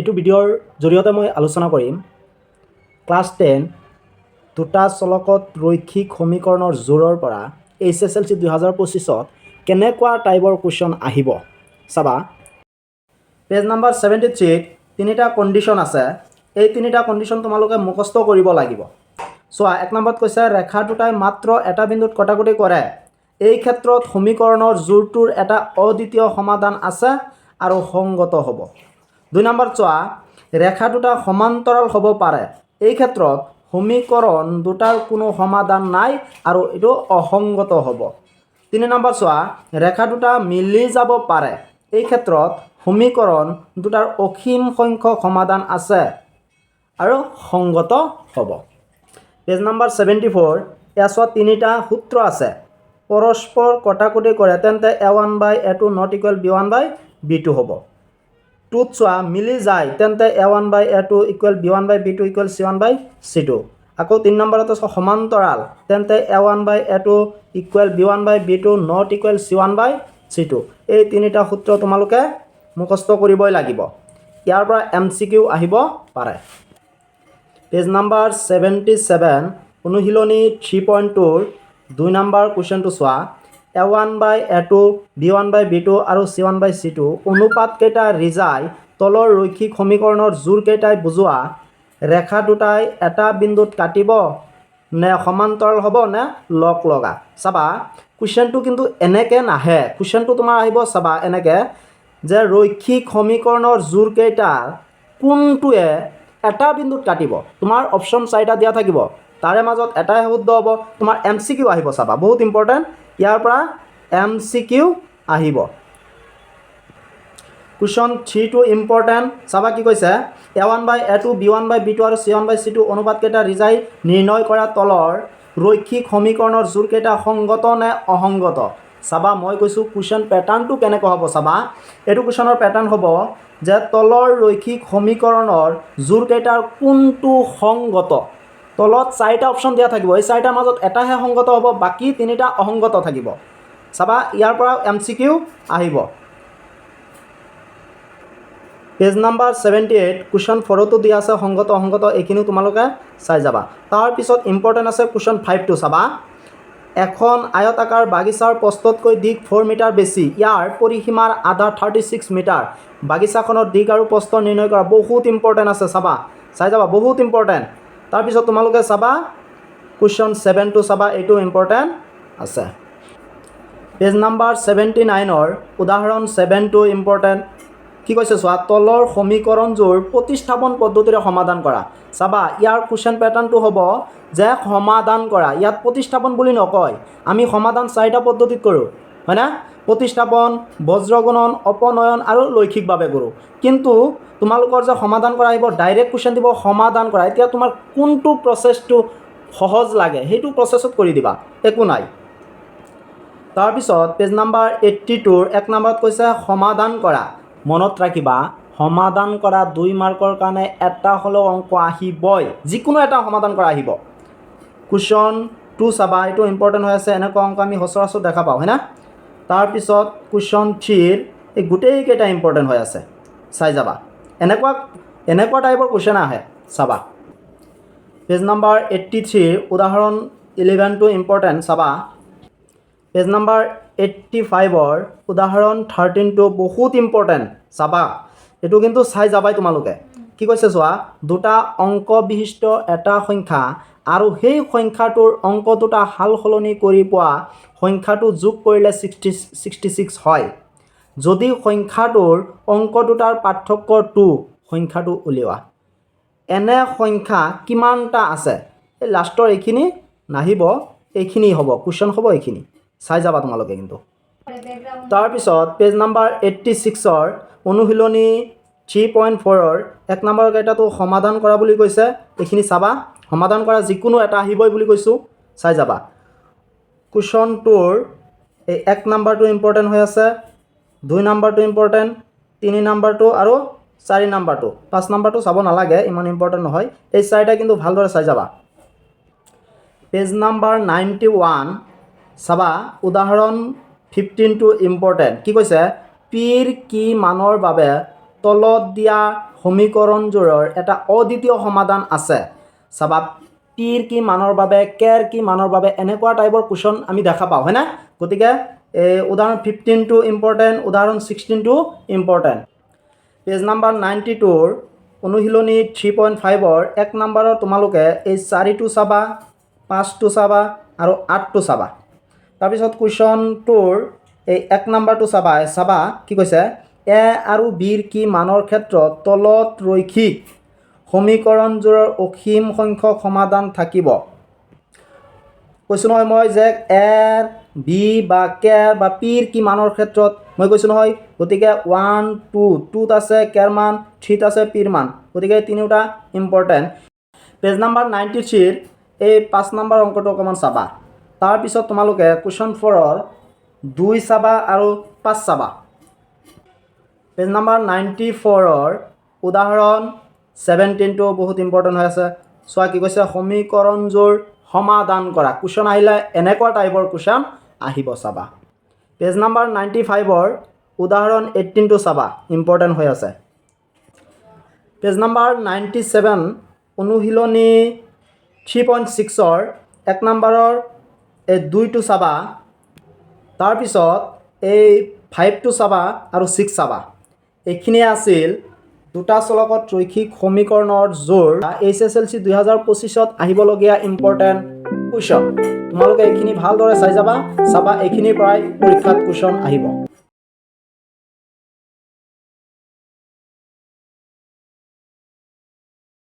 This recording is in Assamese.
এইটো ভিডিঅ'ৰ জৰিয়তে মই আলোচনা কৰিম ক্লাছ 10 দুটা চলকত ৰৈখিক সমীকৰণৰ জোৰৰ পৰা HSLC 2025ত কেনেকুৱা টাইপৰ কুৱেশ্যন আহিব চাবা। পেজ নাম্বাৰ 73 তিনিটা কণ্ডিশ্যন আছে। এই তিনিটা কণ্ডিশ্যন তোমালোকে মুখস্থ কৰিব লাগিব। চোৱা, এক নম্বৰত কৈছে ৰেখা দুটাই মাত্ৰ এটা বিন্দুত কটাকটি কৰে। এই ক্ষেত্ৰত সমীকৰণৰ জোৰটোৰ এটা অদ্বিতীয় সমাধান আছে আৰু সংগত হ'ব। দুই নম্বৰত চোৱা, ৰেখা দুটা সমান্তৰাল হ'ব পাৰে। এই ক্ষেত্ৰত সমীকৰণ দুটাৰ কোনো সমাধান নাই আৰু এইটো অসংগত হ'ব। তিনি নম্বৰ চোৱা, ৰেখা দুটা মিলি যাব পাৰে। এই ক্ষেত্ৰত সমীকৰণ দুটাৰ অসীম সংখ্যক সমাধান আছে আৰু সংগত হ'ব। পেজ নাম্বাৰ 74 এয়া চোৱা, তিনিটা সূত্ৰ আছে। পৰস্পৰ কটাকটি কৰে তেন্তে A1/A2 not equal B1/B2 হ'ব। টুত চোৱা, মিলি যায় তেন্তে A1/A2 equal B1/B2 equal C1/C2। আকৌ 3 নম্বৰতে চোৱা, সমান্তৰাল তেন্তে A1/A2 equal B1/B2 not equal C1/C2। এই তিনিটা সূত্ৰ তোমালোকে মুখস্থ কৰিবই লাগিব। ইয়াৰ পৰা MCQ আহিব পাৰে। পেজ নাম্বাৰ 77 অনুশীলনী 3.2ৰ 2 নম্বৰ কুৱেশ্যনটো চোৱা। A1/A2 B1/B2 আৰু C1/C2 অনুপাত কেইটা ৰিজাই তলৰ ৰৈখিক সমীকৰণৰ জোৰ কেইটাই বুজোৱা ৰেখা দুটাই এটা বিন্দুত কাটিব নে সমান্তৰাল হ'ব নে লগ লগা। চাবা, কুৱেশ্যনটো কিন্তু এনেকৈ নাহে। কুৱেশ্যনটো তোমাৰ আহিব চাবা এনেকৈ যে ৰৈখিক সমীকৰণৰ জোৰ কেইটাৰ কোনটোৱে এটা বিন্দুত কাটিব। তোমাৰ অপশ্যন 4টা দিয়া থাকিব, তাৰে মাজত এটাই শুদ্ধ হ'ব। তোমাৰ MCQ আহিব চাবা, বহুত ইম্পৰ্টেণ্ট। ইয়াৰ পৰা MCQ আহিব। কুৱেশ্যন 3টো ইম্পৰ্টেণ্ট। চাবা কি কৈছে, A1/A2 B1/B2 আৰু C1/C2 অনুপাত কেইটা ৰিজাই নিৰ্ণয় কৰা তলৰ ৰৈখিক সমীকৰণৰ জোৰ কেইটা সংগত নে অসংগত। চাবা, মই কৈছোঁ কুৱেশ্যন পেটাৰ্ণটো কেনেকুৱা হ'ব। চাবা, এইটো কুৱেশ্যনৰ পেটাৰ্ণ হ'ব যে তলৰ ৰৈখিক সমীকৰণৰ জোৰ কেইটাৰ কোনটো সংগত। তলত 4টা অপশ্যন দিয়া থাকিব, এই 4টাৰ মাজত এটাহে সংগত হ'ব, বাকী 3টা অসংগত থাকিব। চাবা, ইয়াৰ পৰা MCQ আহিব। পেজ নাম্বাৰ 78 কুৱেশ্যন 4টো দিয়া আছে সংগত অসংগত, এইখিনি তোমালোকে চাই যাবা। তাৰপিছত ইম্পৰ্টেণ্ট আছে কুৱেশ্যন 5টো। চাবা, এখন আয়তাকাৰ বাগিচাৰ প্ৰস্থতকৈ দিশ 4 মিটাৰ বেছি, ইয়াৰ পৰিসীমাৰ আধা 36 মিটাৰ। বাগিচাখনৰ দিশ আৰু প্ৰস্থ নিৰ্ণয় কৰা। বহুত ইম্পৰ্টেণ্ট আছে, চাবা, চাই যাবা, বহুত ইম্পৰ্টেণ্ট। তাৰপিছত তোমালোকে চাবা কুৱেশ্যন 7টো চাবা, এইটো ইম্পৰ্টেণ্ট আছে। পেজ নাম্বাৰ 79ৰ উদাহৰণ 7টো ইম্পৰ্টেণ্ট। কি কৈছে চোৱা, তলৰ সমীকৰণযোৰ প্ৰতিস্থাপন পদ্ধতিৰে সমাধান কৰা। চাবা, ইয়াৰ কুৱেশ্যন পেটাৰ্ণটো হ'ব যে সমাধান কৰা। ইয়াত প্ৰতিস্থাপন বুলি নকয়, আমি সমাধান 4টা পদ্ধতিত কৰোঁ, হয়নে? প্ৰতিস্থাপন, বজ্ৰগুণন, অপনয়ন আৰু লৈখিকভাৱে কৰোঁ। কিন্তু তোমালোকৰ যে সমাধান কৰা আহিব, ডাইৰেক্ট কুৱেশ্যন দিব সমাধান কৰা। এতিয়া তোমাৰ কোনটো প্ৰচেছটো সহজ লাগে সেইটো প্ৰচেছত কৰি দিবা, একো নাই। তাৰপিছত পেজ নাম্বাৰ 82ৰ 1 নম্বৰত কৈছে সমাধান কৰা। মনত ৰাখিবা, সমাধান কৰা 2 মাৰ্কৰ কাৰণে এটা হ'লেও অংক আহিবই, যিকোনো এটা সমাধান কৰা আহিব। কুৱেশ্যন 2 চাবা, এইটো ইম্পৰ্টেণ্ট হৈ আছে। এনেকুৱা অংক আমি সচৰাচৰ দেখা পাওঁ, হয়নে? তাৰপিছত কুৱেশ্যন 3ৰ এই গোটেইকেইটা ইম্পৰ্টেণ্ট হৈ আছে, চাই যাবা। এনেকুৱা টাইপৰ কুৱেশ্যন আহে, চাবা। পেজ নাম্বাৰ 83ৰ উদাহৰণ 11টো ইম্পৰ্টেণ্ট, চাবা। পেজ নাম্বাৰ 85ৰ উদাহৰণ 13টো বহুত ইম্পৰ্টেণ্ট, চাবা। এইটো কিন্তু চাই যাবাই তোমালোকে। কি কৈছে চোৱা, দুটা অংক বিশিষ্ট এটা সংখ্যা আৰু সেই সংখ্যাটোৰ অংক দুটা সাল সলনি কৰি পোৱা সংখ্যাটো যোগ কৰিলে 66 হয়। যদি সংখ্যাটোৰ অংক দুটাৰ পাৰ্থক্য 2 সংখ্যাটো উলিওৱা। এনে সংখ্যা কিমানটা আছে। এই লাষ্টৰ এইখিনি নাহিব, এইখিনি হ'ব কুৱেশ্যন, হ'ব এইখিনি, চাই যাবা তোমালোকে কিন্তু। তাৰপিছত পেজ নাম্বাৰ 86ৰ অনুশীলনী 3.4ৰ 1 নম্বৰ কেইটাটো সমাধান কৰা বুলি কৈছে, এইখিনি চাবা। সমাধান কৰা যিকোনো এটা আহিবই বুলি কৈছোঁ, চাই যাবা। কুৱেশ্যন 2ৰ এই 1 নম্বৰটো ইম্পৰ্টেণ্ট হৈ আছে, 2 নম্বৰটো ইম্পৰ্টেণ্ট, 3 নম্বৰটো আৰু 4 নম্বৰটো। 5 নম্বৰটো চাব নালাগে, ইমান ইম্পৰ্টেণ্ট নহয়। এই 4টা কিন্তু ভালদৰে চাই যাবা। পেজ নাম্বাৰ 91 চাবা, উদাহৰণ 15টো ইম্পৰ্টেণ্ট। কি কৈছে, পিৰ কি মানৰ বাবে তলত দিয়া সমীকৰণযোৰৰ এটা অদ্বিতীয় সমাধান আছে চাবা পিৰ কি মানৰ বাবে কেৰ কি মানৰ বাবে এনেকুৱা টাইপৰ কুৱেশ্যন আমি দেখা পাওঁ হয়নে গতিকে উদাহৰণ 15টো ইম্পৰ্টেণ্ট উদাহৰণ 16টো ইম্পৰ্টেণ্ট পেজ নাম্বাৰ 92ৰ অনুশীলনী 3.5ৰ 1 নম্বৰৰ তোমালোকে এই 4টো চাবা 5টো চাবা আৰু 8টো চাবা তাৰপিছত কুৱেশ্যনটোৰ এই 1 নম্বৰটো চাবা কি কৈছে এ আৰু বিৰ কি মানৰ ক্ষেত্ৰত তলত ৰৈখিক সমীকৰণযোৰৰ অসীম সংখ্যক সমাধান থাকিব কৈছোঁ নহয় মই যে এৰ বি বা কেৰ বা পিৰ কি মানৰ ক্ষেত্ৰত মই কৈছোঁ নহয় গতিকে 1 2 2ত আছে কেৰ মান 3ত আছে পিৰ মান গতিকে তিনিওটা ইম্পৰ্টেণ্ট পেজ নাম্বাৰ 93ৰ এই 5 নম্বৰ অংকটো অকণমান চাবা তাৰপিছত তোমালোকে কুৱেশ্যন 4ৰ 2 চাবা আৰু 5 চাবা পেজ নাম্বাৰ 94ৰ উদাহৰণ 17টো বহুত ইম্পৰ্টেণ্ট হৈ আছে চোৱা কি কৈছে সমীকৰণযোৰ সমাধান কৰা কুৱেশ্যন আহিলে এনেকুৱা টাইপৰ কুৱেশ্যন আহিব চাবা পেজ নাম্বাৰ 95ৰ উদাহৰণ 18টো চাবা ইম্পৰ্টেণ্ট হৈ আছে পেজ নাম্বাৰ 97 অনুশীলনী 3.6ৰ 1 নম্বৰৰ এই 2টো চাবা তাৰপিছত এই 5টো চাবা আৰু 6 চাবা এইখিনিয়ে আছিল দুটা চলকত ৰৈখিক সমীকৰণৰ জোৰ HSLC 2025ত আহিবলগীয়া ইম্পৰ্টেণ্ট কুৱেশ্যন তোমালোকে এইখিনি ভালদৰে চাই যাবা এইখিনিৰ পৰাই পৰীক্ষাত কুৱেশ্যন আহিব